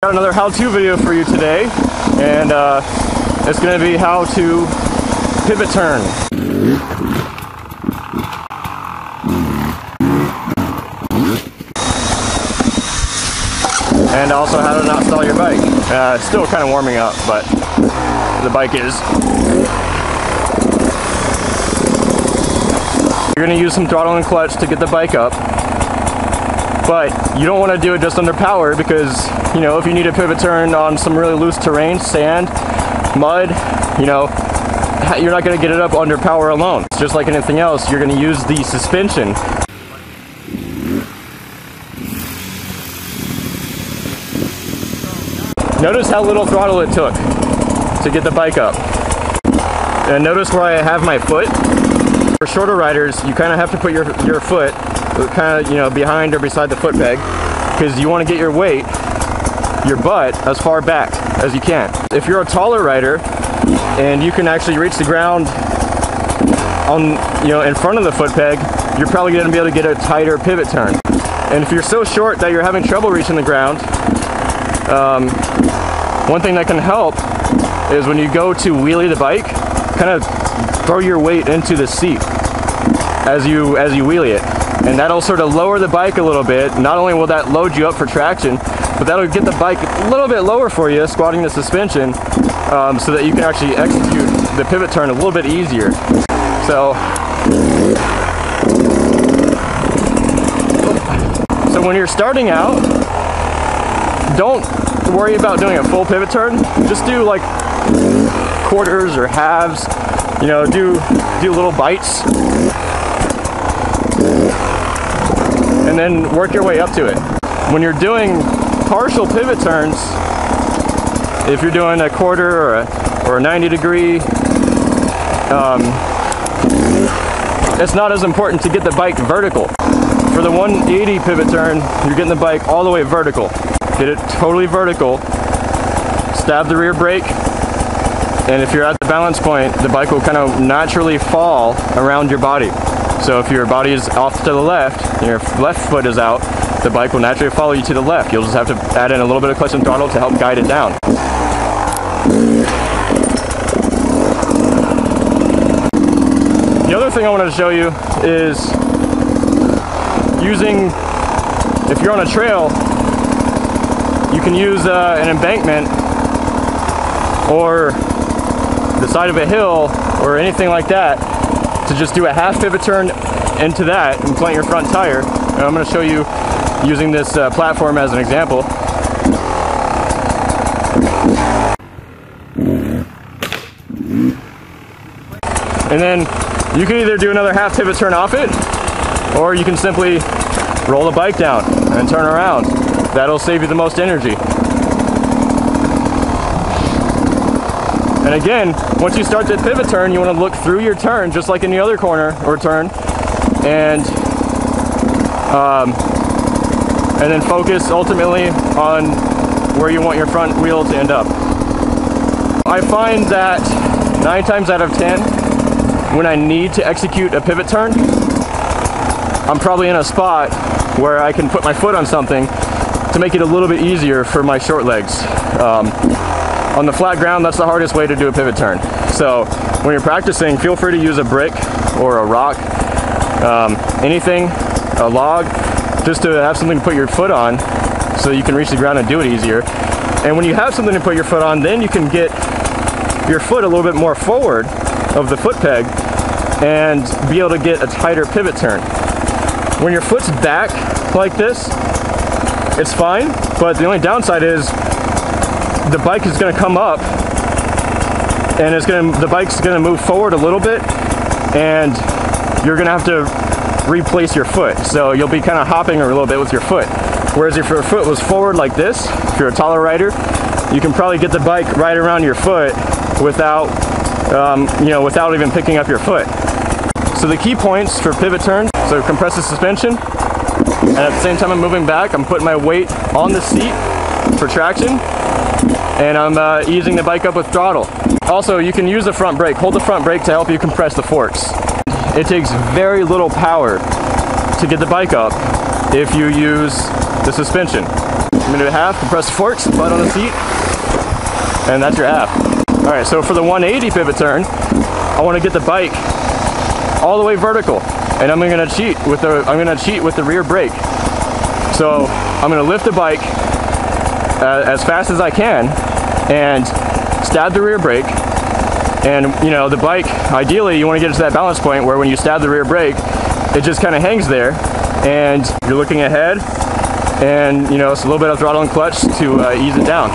Got another how-to video for you today, and it's going to be how to pivot turn. And also how to not stall your bike. It's still kind of warming up, but the bike is. You're going to use some throttle and clutch to get the bike up. But you don't want to do it just under power because, you know, if you need a pivot turn on some really loose terrain, sand, mud, you know, you're not going to get it up under power alone. Just like anything else, you're going to use the suspension. Notice how little throttle it took to get the bike up. And notice where I have my foot. For shorter riders, you kind of have to put your foot kind of, you know, behind or beside the foot peg because you want to get your weight, your butt, as far back as you can. If you're a taller rider and you can actually reach the ground on, you know, in front of the foot peg, you're probably going to be able to get a tighter pivot turn. And if you're so short that you're having trouble reaching the ground, one thing that can help is when you go to wheelie the bike, kind of throw your weight into the seat as you wheelie it. And that'll sort of lower the bike a little bit. Not only will that load you up for traction, but that'll get the bike a little bit lower for you, squatting the suspension, so that you can actually execute the pivot turn a little bit easier. So when you're starting out, don't worry about doing a full pivot turn. Just do like quarters or halves. You know, do little bites. And then work your way up to it. When you're doing partial pivot turns, if you're doing a quarter or a 90 degree, it's not as important to get the bike vertical. For the 180 pivot turn, you're getting the bike all the way vertical. Get it totally vertical, stab the rear brake, and if you're at the balance point, the bike will kind of naturally fall around your body. So if your body is off to the left, and your left foot is out, the bike will naturally follow you to the left. You'll just have to add in a little bit of clutch and throttle to help guide it down. The other thing I wanted to show you is using, if you're on a trail, you can use an embankment or the side of a hill or anything like that to just do a half pivot turn into that and plant your front tire. And I'm going to show you using this platform as an example. And then you can either do another half pivot turn off it, or you can simply roll the bike down and turn around. That'll save you the most energy. And again, once you start that pivot turn, you want to look through your turn, just like any other corner or turn, and then focus ultimately on where you want your front wheel to end up. I find that 9 times out of 10, when I need to execute a pivot turn, I'm probably in a spot where I can put my foot on something to make it a little bit easier for my short legs. On the flat ground, that's the hardest way to do a pivot turn. So when you're practicing, feel free to use a brick or a rock, anything, a log, just to have something to put your foot on so you can reach the ground and do it easier. And when you have something to put your foot on, then you can get your foot a little bit more forward of the foot peg and be able to get a tighter pivot turn. When your foot's back like this, it's fine, but the only downside is the bike is going to come up and the bike's going to move forward a little bit, and you're going to have to replace your foot. So you'll be kind of hopping a little bit with your foot. Whereas if your foot was forward like this, if you're a taller rider, you can probably get the bike right around your foot without, without even picking up your foot. So the key points for pivot turns, so compress the suspension, and at the same time I'm moving back, I'm putting my weight on the seat for traction, and I'm easing the bike up with throttle. Also, you can use the front brake. Hold the front brake to help you compress the forks. It takes very little power to get the bike up if you use the suspension. minute and a half, compress the forks, butt on the seat, and that's your app. All right, so for the 180 pivot turn, I want to get the bike all the way vertical, and I'm gonna cheat with the rear brake. So I'm gonna lift the bike as fast as I can and stab the rear brake. And you know, the bike, ideally you want to get it to that balance point where when you stab the rear brake, it just kind of hangs there, and you're looking ahead, and you know, it's a little bit of throttle and clutch to ease it down.